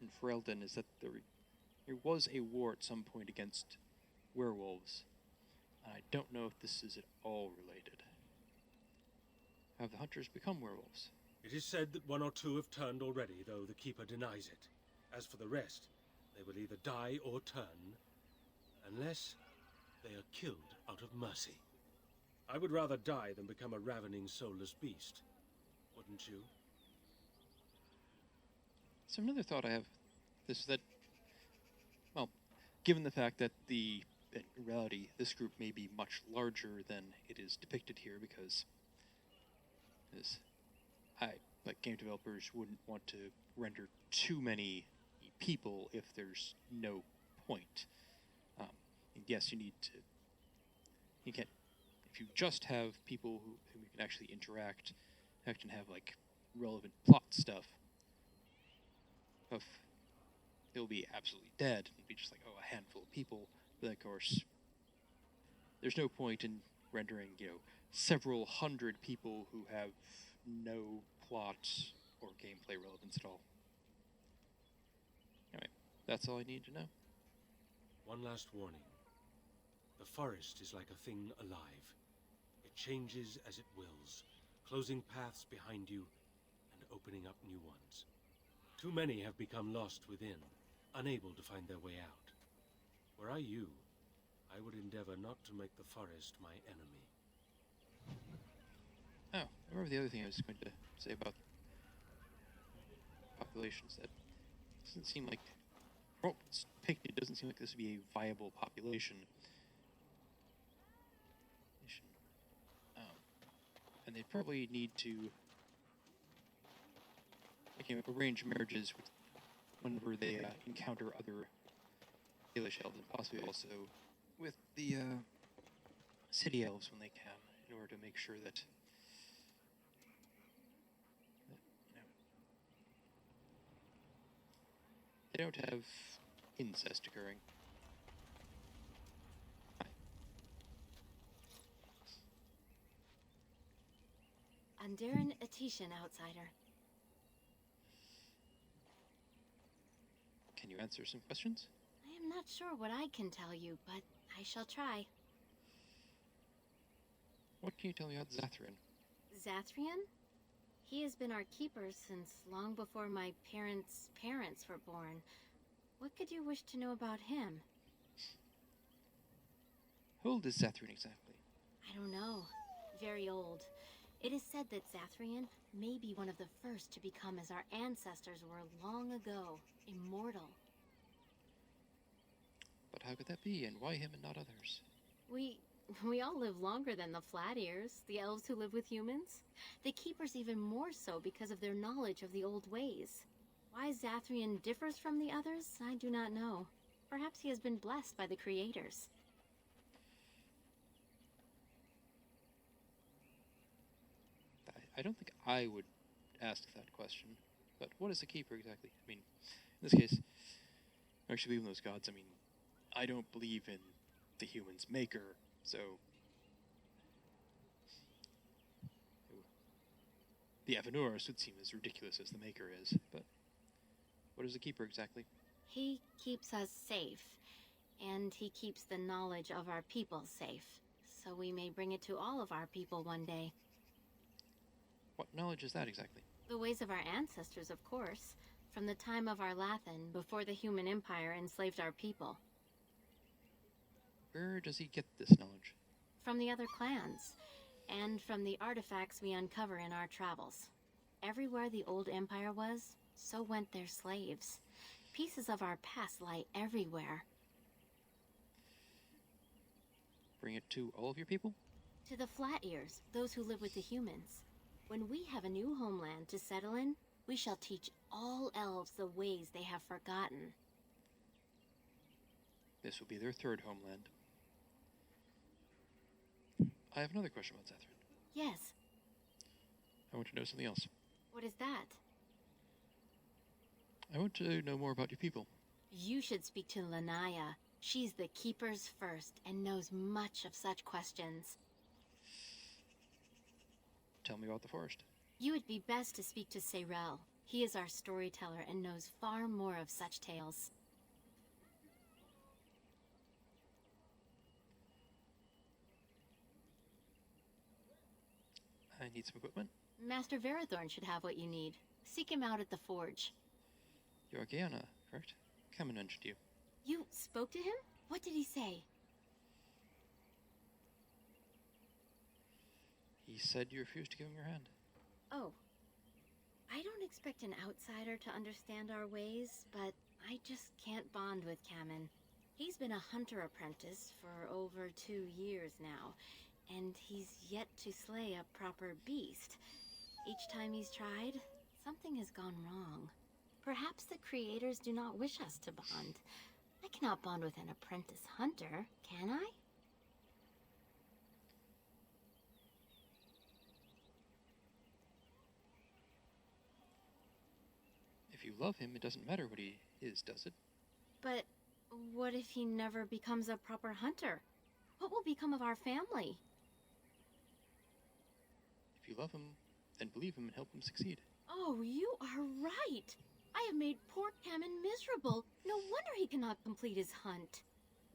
in Ferelden, is that there was a war at some point against werewolves. And I don't know if this is at all related. Have the hunters become werewolves? It is said that one or two have turned already, though the Keeper denies it. As for the rest, they will either die or turn, unless they are killed out of mercy. I would rather die than become a ravening, soulless beast. Wouldn't you? So another thought I have is that, well, given the fact that in reality, this group may be much larger than it is depicted here, because like game developers wouldn't want to render too many people if there's no point. And yes, you need to. You can't. If you just have people who you can actually interact and have like relevant plot stuff, they'll be absolutely dead. It'll be just like, oh, a handful of people. But of course, there's no point in rendering, several hundred people who have no plot or gameplay relevance at all. Anyway, that's all I need to know. One last warning. The forest is like a thing alive. It changes as it wills, closing paths behind you and opening up new ones. Too many have become lost within, unable to find their way out. Were I you, I would endeavor not to make the forest my enemy. Oh, I remember the other thing I was going to say about populations. That doesn't seem like, well, it doesn't seem like this would be a viable population. And they probably need to arrange marriages whenever they encounter other Dalish elves, and possibly also with the city elves when they can, in order to make sure that they don't have incest occurring. Andiran Atishan, outsider. Can you answer some questions? I am not sure what I can tell you, but I shall try. What can you tell me about Zathrian? Zathrian? He has been our keeper since long before my parents' parents were born. What could you wish to know about him? How old is Zathrian exactly? I don't know. Very old. It is said that Zathrian may be one of the first to become as our ancestors were long ago, immortal. But how could that be, and why him and not others? We all live longer than the Flat Ears, the elves who live with humans. The Keepers even more so because of their knowledge of the old ways. Why Zathrian differs from the others, I do not know. Perhaps he has been blessed by the Creators. I don't think I would ask that question, but what is a keeper exactly? I mean, in this case, I actually believe in those gods. I mean, I don't believe in the human's maker, so the Avenurus would seem as ridiculous as the maker is, but what is a keeper exactly? He keeps us safe, and he keeps the knowledge of our people safe, so we may bring it to all of our people one day. What knowledge is that exactly? The ways of our ancestors, of course, from the time of our Lathan, before the human empire enslaved our people. Where does he get this knowledge? From the other clans, and from the artifacts we uncover in our travels. Everywhere the old empire was, so went their slaves. Pieces of our past lie everywhere. Bring it to all of your people? To the Flat Ears, those who live with the humans. When we have a new homeland to settle in, we shall teach all elves the ways they have forgotten. This will be their third homeland. I have another question about Zathrian. Yes. I want to know something else. What is that? I want to know more about your people. You should speak to Lanaya. She's the Keeper's first and knows much of such questions. Tell me about the forest. You would be best to speak to Sayrel. He is our storyteller and knows far more of such tales. I need some equipment. Master Verathorn should have what you need. Seek him out at the forge. You're Guyana, correct? Cameron mentioned you. You spoke to him? What did he say? He said you refused to give him your hand. Oh. I don't expect an outsider to understand our ways, but I just can't bond with Cameron. He's been a hunter apprentice for over 2 years now, and he's yet to slay a proper beast. Each time he's tried, something has gone wrong. Perhaps the creators do not wish us to bond. I cannot bond with an apprentice hunter, can I? If you love him, it doesn't matter what he is, does it? But what if he never becomes a proper hunter? What will become of our family? If you love him, then believe him and help him succeed. Oh, you are right. I have made poor Kamen miserable. No wonder he cannot complete his hunt.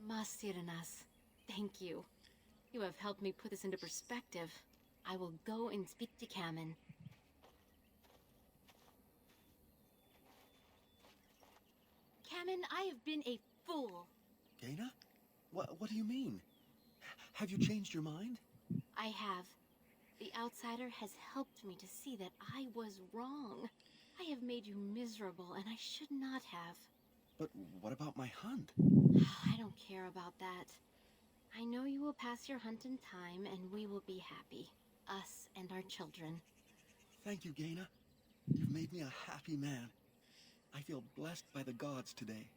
Masiranas, thank you. You have helped me put this into perspective. I will go and speak to Kamen. Kamen, I have been a fool. Gaina? What do you mean? Have you changed your mind? I have. The outsider has helped me to see that I was wrong. I have made you miserable, and I should not have. But what about my hunt? I don't care about that. I know you will pass your hunt in time, and we will be happy. Us and our children. Thank you, Gaina. You've made me a happy man. I feel blessed by the gods today.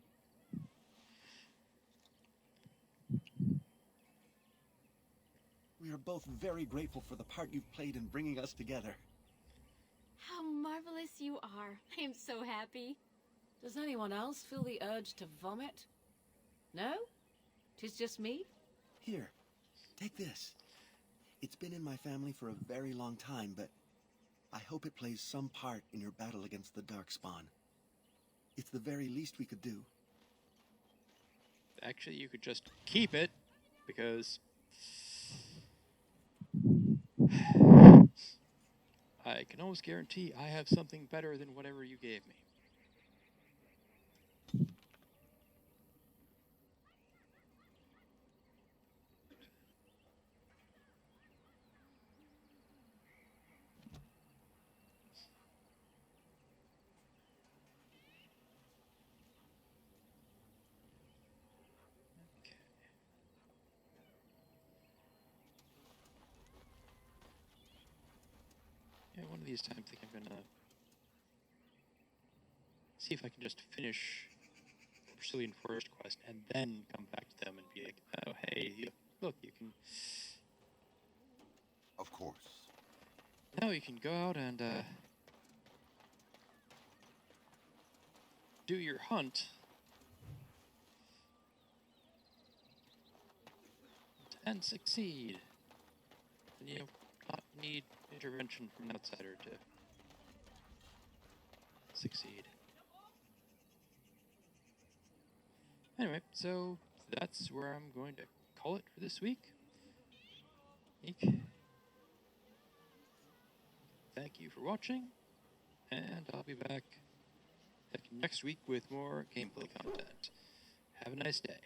We are both very grateful for the part you've played in bringing us together. How marvelous you are. I am so happy. Does anyone else feel the urge to vomit? No? 'Tis just me? Here, take this. It's been in my family for a very long time, but I hope it plays some part in your battle against the Darkspawn. It's the very least we could do. Actually, you could just keep it, because I can almost guarantee I have something better than whatever you gave me. Yeah, one of these times I think I'm gonna see if I can just finish the Brazilian Forest quest and then come back to them and be like, oh, hey, look, you can... Of course. Now you can go out and, do your hunt. And succeed. And you not need intervention from an outsider to succeed. Anyway, so that's where I'm going to call it for this week. Thank you for watching, and I'll be back next week with more gameplay content. Have a nice day.